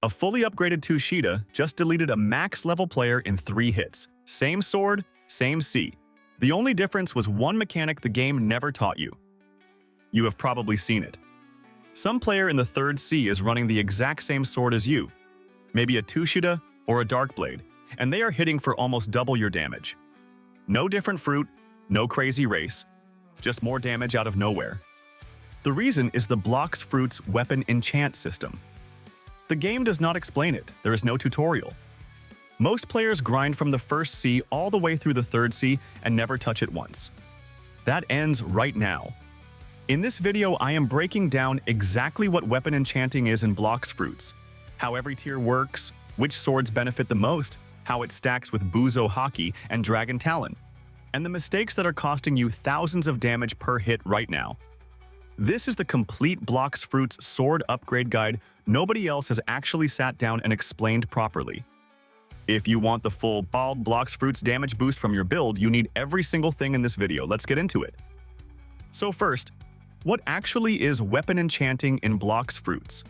A fully upgraded Tushita just deleted a max level player in 3 hits. Same sword, same C. The only difference was one mechanic the game never taught you. You have probably seen it. Some player in the 3rd C is running the exact same sword as you, maybe a Tushita or a Dark Blade, and they are hitting for almost double your damage. No different fruit, no crazy race, just more damage out of nowhere. The reason is the Blox Fruits weapon enchant system. The game does not explain it, there is no tutorial. Most players grind from the 1st C all the way through the 3rd C and never touch it once. That ends right now. In this video, I am breaking down exactly what weapon enchanting is in Blox Fruits, how every tier works, which swords benefit the most, how it stacks with Buso Haki and Dragon Talon, and the mistakes that are costing you thousands of damage per hit right now. This is the complete Blox Fruits sword upgrade guide. Nobody else has actually sat down and explained properly. If you want the full bald Blox Fruits damage boost from your build, you need every single thing in this video. Let's get into it. So first, what actually is weapon enchanting in Blox Fruits?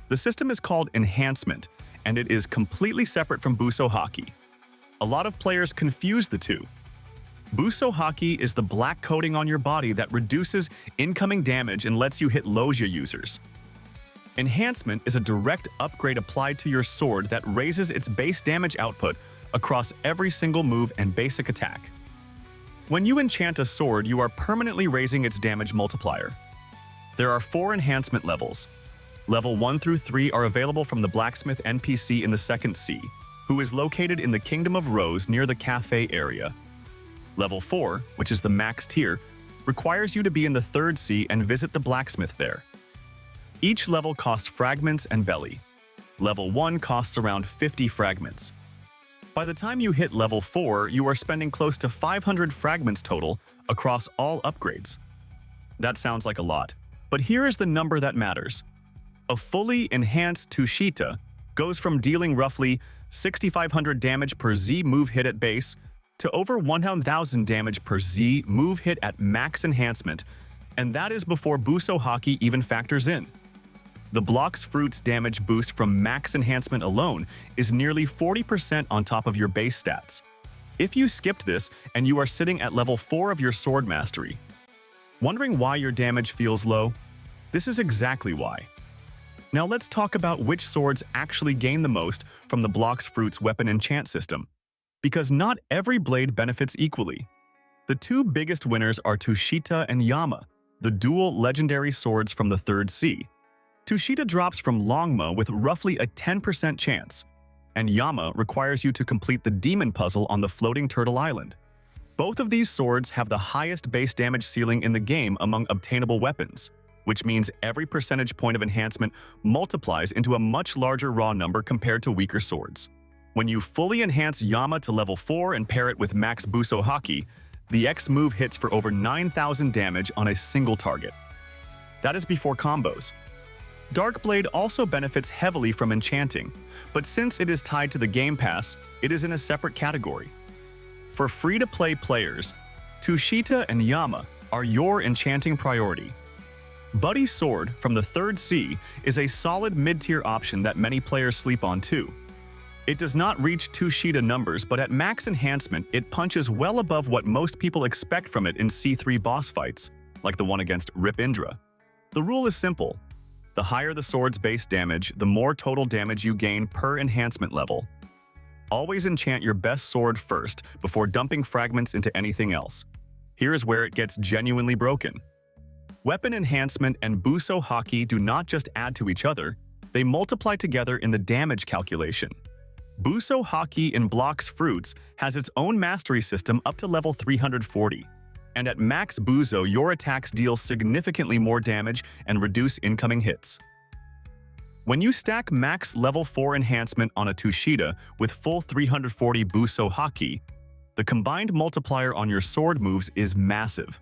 The system is called Enhancement, and it is completely separate from Buso Haki. A lot of players confuse the two. Buso Haki is the black coating on your body that reduces incoming damage and lets you hit Logia users. Enhancement is a direct upgrade applied to your sword that raises its base damage output across every single move and basic attack. When you enchant a sword, you are permanently raising its damage multiplier. There are 4 enhancement levels. Level 1 through 3 are available from the blacksmith NPC in the 2nd C, who is located in the Kingdom of Rose near the cafe area. Level 4, which is the max tier, requires you to be in the 3rd C and visit the blacksmith there. Each level costs fragments and belly. Level 1 costs around 50 fragments. By the time you hit level 4, you are spending close to 500 fragments total across all upgrades. That sounds like a lot, but here is the number that matters. A fully enhanced Tushita goes from dealing roughly 6,500 damage per Z move hit at base to over 1,000 damage per Z move hit at max enhancement, and that is before Buso Haki even factors in. The Blox Fruits damage boost from max enhancement alone is nearly 40% on top of your base stats. If you skipped this and you are sitting at level 4 of your sword mastery, wondering why your damage feels low? This is exactly why. Now let's talk about which swords actually gain the most from the Blox Fruits weapon enchant system. Because not every blade benefits equally. The 2 biggest winners are Tushita and Yama, the dual legendary swords from the 3rd C. Tushita drops from Longma with roughly a 10% chance, and Yama requires you to complete the demon puzzle on the floating turtle island. Both of these swords have the highest base damage ceiling in the game among obtainable weapons, which means every percentage point of enhancement multiplies into a much larger raw number compared to weaker swords. When you fully enhance Yama to level 4 and pair it with max Buso Haki, the X move hits for over 9,000 damage on a single target. That is before combos. Dark Blade also benefits heavily from enchanting, but since it is tied to the Game Pass, it is in a separate category. For free-to-play players, Tushita and Yama are your enchanting priority. Buddy Sword from the 3rd C is a solid mid-tier option that many players sleep on too. It does not reach Tushita numbers, but at max enhancement, it punches well above what most people expect from it in C3 boss fights, like the one against Rip Indra. The rule is simple. The higher the sword's base damage, the more total damage you gain per enhancement level. Always enchant your best sword first before dumping fragments into anything else. Here is where it gets genuinely broken. Weapon enhancement and Buso Haki do not just add to each other, they multiply together in the damage calculation. Buso Haki in Blox Fruits has its own mastery system up to level 340, and at max Buso your attacks deal significantly more damage and reduce incoming hits. When you stack max level 4 enhancement on a Tushita with full 340 Buso Haki, the combined multiplier on your sword moves is massive.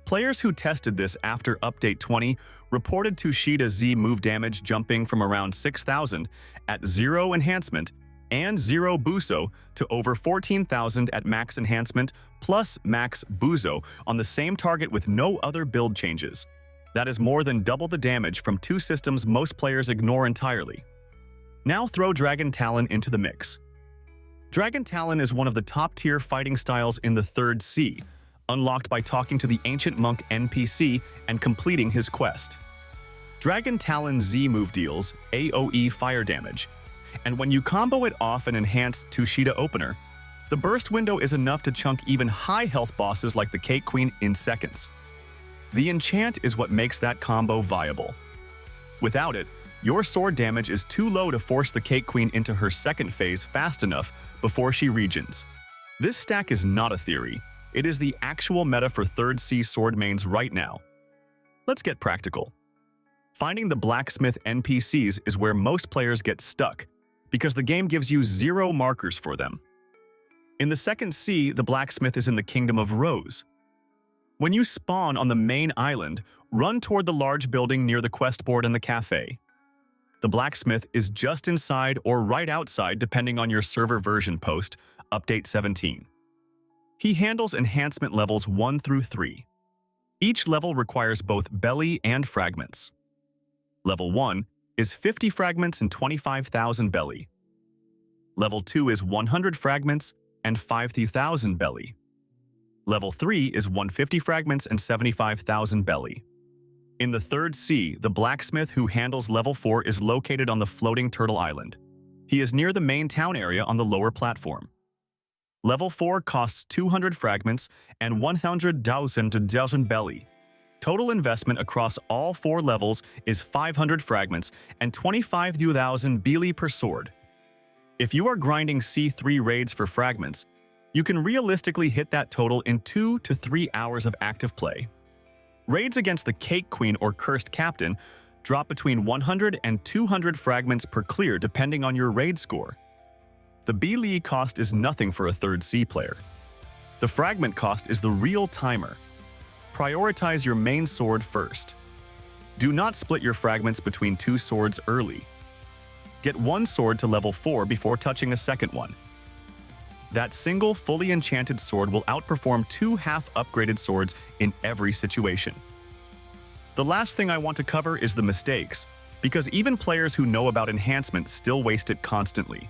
Players who tested this after Update 20 reported Tushita Z move damage jumping from around 6,000 at 0 enhancement and 0 Buso to over 14,000 at max enhancement plus max Buso on the same target with no other build changes. That is more than double the damage from 2 systems most players ignore entirely. Now throw Dragon Talon into the mix. Dragon Talon is one of the top-tier fighting styles in the 3rd C, unlocked by talking to the Ancient Monk NPC and completing his quest. Dragon Talon Z move deals AoE fire damage, and when you combo it off an enhanced Tushita opener, the burst window is enough to chunk even high-health bosses like the Cake Queen in seconds. The Enchant is what makes that combo viable. Without it, your sword damage is too low to force the Cake Queen into her second phase fast enough before she regens. This stack is not a theory. It is the actual meta for 3rd C sword mains right now. Let's get practical. Finding the blacksmith NPCs is where most players get stuck, because the game gives you 0 markers for them. In the 2nd C, the blacksmith is in the Kingdom of Rose. When you spawn on the main island, run toward the large building near the quest board and the cafe. The blacksmith is just inside or right outside depending on your server version post, update 17. He handles enhancement levels 1 through 3. Each level requires both belly and fragments. Level 1 is 50 fragments and 25,000 belly. Level 2 is 100 fragments and 50,000 belly. Level 3 is 150 fragments and 75,000 belly. In the 3rd C, the blacksmith who handles level 4 is located on the floating turtle island. He is near the main town area on the lower platform. Level 4 costs 200 fragments and 100,000 belly. Total investment across all 4 levels is 500 fragments and 25,000 belly per sword. If you are grinding C3 raids for fragments, you can realistically hit that total in 2 to 3 hours of active play. Raids against the Cake Queen or Cursed Captain drop between 100 and 200 fragments per clear depending on your raid score. The belly cost is nothing for a 3rd C player. The fragment cost is the real timer. Prioritize your main sword first. Do not split your fragments between 2 swords early. Get 1 sword to level 4 before touching a second one. That single fully enchanted sword will outperform 2 half-upgraded swords in every situation. The last thing I want to cover is the mistakes, because even players who know about enhancement still waste it constantly.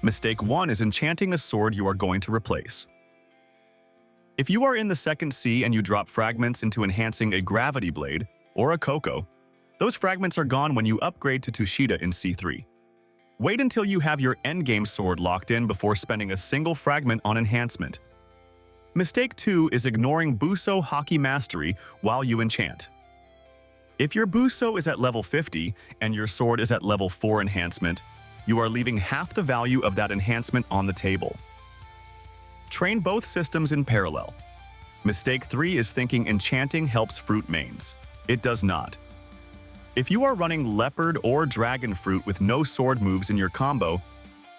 Mistake 1 is enchanting a sword you are going to replace. If you are in the 2nd C and you drop fragments into enhancing a gravity blade or a Coco, those fragments are gone when you upgrade to Tushita in C3. Wait until you have your endgame sword locked in before spending a single fragment on enhancement. Mistake 2 is ignoring Buso Haki mastery while you enchant. If your Buso is at level 50 and your sword is at level 4 enhancement, you are leaving half the value of that enhancement on the table. Train both systems in parallel. Mistake 3 is thinking enchanting helps fruit mains. It does not. If you are running Leopard or Dragon Fruit with no sword moves in your combo,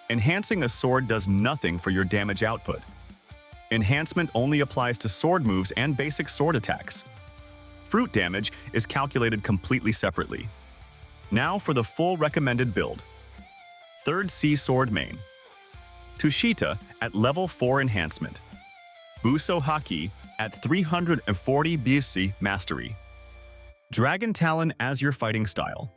enhancing a sword does nothing for your damage output. Enhancement only applies to sword moves and basic sword attacks. Fruit damage is calculated completely separately. Now for the full recommended build. 3rd C sword main. Tushita at level 4 enhancement. Buso Haki at 340 BC mastery. Dragon Talon as your fighting style.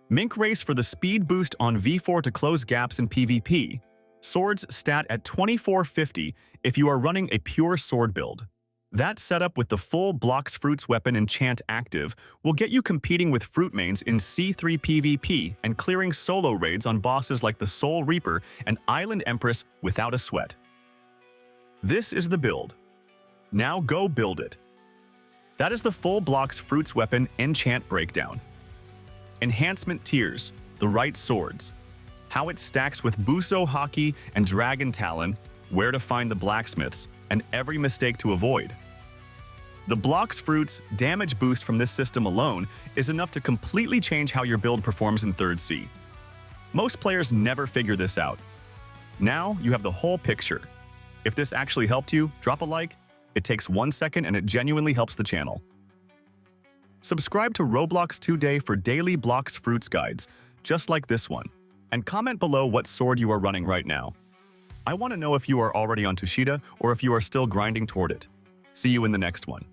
Mink Race for the speed boost on V4 to close gaps in PvP. Swords stat at 2450 if you are running a pure sword build. That setup with the full Blox Fruits weapon Enchant active will get you competing with fruit mains in C3 PvP and clearing solo raids on bosses like the Soul Reaper and Island Empress without a sweat. This is the build. Now go build it. That is the full Blox Fruits weapon Enchant breakdown. Enhancement tiers, the right swords, how it stacks with Buso Haki and Dragon Talon, where to find the blacksmiths, and every mistake to avoid. The Blox Fruits damage boost from this system alone is enough to completely change how your build performs in 3rd C. Most players never figure this out. Now you have the whole picture. If this actually helped you, drop a like. It takes 1 second and it genuinely helps the channel. Subscribe to Roblox today for daily Blox Fruits guides, just like this one, and comment below what sword you are running right now. I want to know if you are already on Tushita or if you are still grinding toward it. See you in the next one.